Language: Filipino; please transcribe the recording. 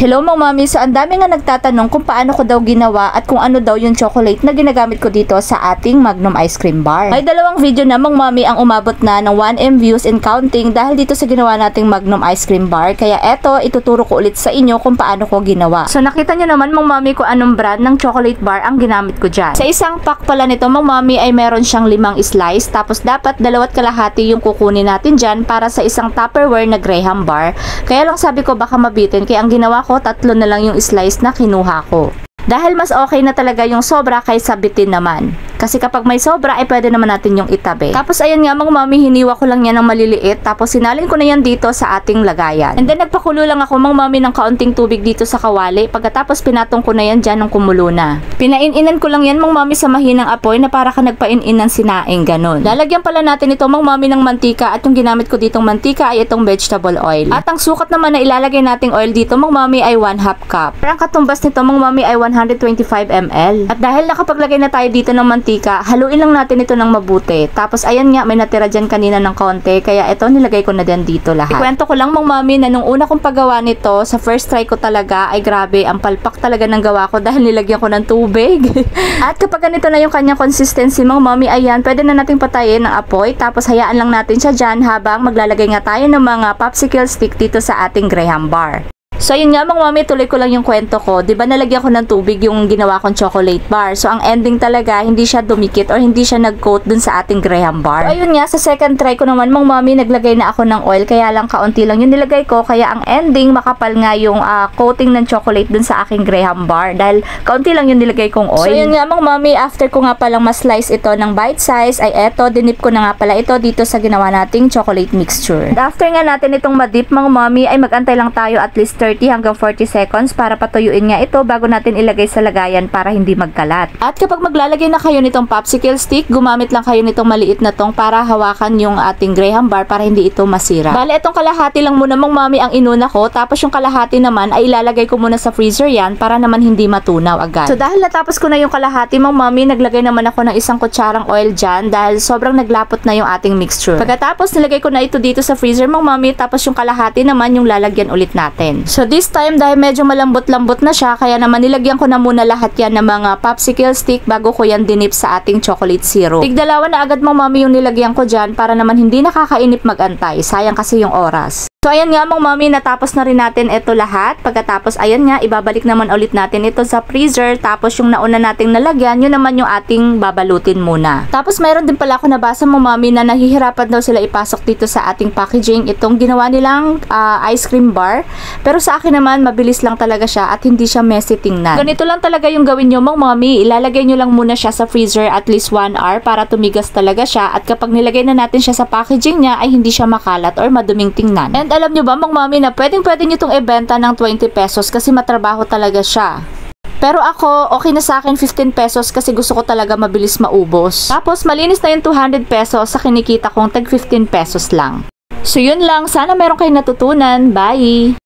Hello mga mami, so ang dami nga nagtatanong kung paano ko daw ginawa at kung ano daw yung chocolate na ginagamit ko dito sa ating Magnum Ice Cream Bar. May dalawang video na mga mami ang umabot na ng 1M views and counting dahil dito sa ginawa nating Magnum Ice Cream Bar. Kaya eto, ituturo ko ulit sa inyo kung paano ko ginawa. So nakita nyo naman mga mami kung anong brand ng chocolate bar ang ginamit ko dyan. Sa isang pack pala nito mga mami ay meron siyang 5 slice, tapos dapat 2.5 yung kukunin natin dyan para sa isang Tupperware na Graham bar. Kaya lang sabi ko baka mabitin, kaya ang ginawa ko 3 na lang yung slice na kinuha ko. Dahil mas okay na talaga yung sobra kaysa bitin naman. Kasi kapag may sobra ay pwede naman natin yung itabi. Tapos ayan nga mga mami, hiniwa ko lang yan ng maliliit. Tapos sinalin ko na yan dito sa ating lagayan. And then nagpakulo lang ako mga mami ng kaunting tubig dito sa kawali. Pagkatapos pinatong ko na yan dyan ng kumulo na. Pinaininan ko lang yan mga mami sa mahinang apoy na para ka nagpainin ng sinaing ganun. Lalagyan pala natin ito mga mami ng mantika at yung ginamit ko ditong mantika ay itong vegetable oil. At ang sukat naman na ilalagay nating oil dito mga mami ay 1/2 cup. Pero ang katumbas nito mga mami ay 125 ml. At dahil nakapaglagay na tayo dito ng mantika, haluin lang natin ito ng mabuti. Tapos ayan nga, may natira dyan kanina ng konti, kaya ito nilagay ko na din dito lahat. Ikwento ko lang mga mami na nung una kong paggawa nito, sa first try ko talaga ay grabe, ang palpak talaga ng gawa ko dahil nilagyan ko ng tubig. At kapag ganito na yung kanyang consistency mga mami, ayan, pwede na nating patayin ng apoy. Tapos hayaan lang natin siya dyan habang maglalagay nga tayo ng mga popsicle stick dito sa ating Graham bar. So ayun nga mga mami, tuloy ko lang yung kwento ko. Diba nalagyan ko ng tubig yung ginawa kong chocolate bar. So ang ending talaga, hindi siya dumikit or hindi siya nag-coat dun sa ating Graham bar. So ayun nga, sa second try ko naman mga mami, naglagay na ako ng oil. Kaya lang kaunti lang yung nilagay ko. Kaya ang ending, makapal nga yung coating ng chocolate dun sa aking Graham bar. Dahil kaunti lang yung nilagay kong oil. So ayun nga mga mami, after ko nga palang ma-slice ito ng bite size, ay eto, dinip ko na nga pala ito dito sa ginawa nating chocolate mixture. And after nga natin itong madip mga mami, ay magantay lang tayo at least 30 hanggang 40 seconds para patuyuin nga ito bago natin ilagay sa lagayan para hindi magkalat. At kapag maglalagay na kayo nitong popsicle stick, gumamit lang kayo nitong maliit na tong para hawakan yung ating Graham bar para hindi ito masira. Bale, itong kalahati lang muna mga mami ang inuna ko, tapos yung kalahati naman ay ilalagay ko muna sa freezer yan para naman hindi matunaw agad. So dahil natapos ko na yung kalahati mga mami, naglagay naman ako ng isang kutsarang oil dyan dahil sobrang naglapot na yung ating mixture. Pagkatapos nilagay ko na ito dito sa freezer mga mami, tapos yung kalahati naman yung lalagyan ulit natin. So this time dahil medyo malambot-lambot na siya, kaya naman nilagyan ko na muna lahat yan ng mga popsicle stick bago ko yan dinip sa ating chocolate syrup. Tigdalawa na agad mga mami yung nilagyan ko dyan para naman hindi nakakainip magantay. Sayang kasi yung oras. So ayan nga mga mami, natapos na rin natin ito lahat. Pagkatapos ayan nga, ibabalik naman ulit natin ito sa freezer. Tapos yung nauna nating nalagyan, yun naman yung ating babalutin muna. Tapos mayroon din pala ako nabasa mga mami na nahihirapan daw sila ipasok dito sa ating packaging itong ginawa nilang ice cream bar. Pero sa akin naman, mabilis lang talaga siya at hindi siya messy tingnan. Ganito lang talaga yung gawin nyo mga mami. Ilalagay nyo lang muna siya sa freezer at least 1 hour para tumigas talaga siya. At kapag nilagay na natin siya sa packaging niya, ay hindi siya makalat or maduming tingnan. And alam nyo ba mga mami na pwede nyo itong ibenta ng 20 pesos kasi matrabaho talaga siya. Pero ako, okay na sa akin 15 pesos kasi gusto ko talaga mabilis maubos. Tapos malinis na yung 200 pesos sa kinikita kong tag 15 pesos lang. So yun lang, sana meron kayong natutunan. Bye!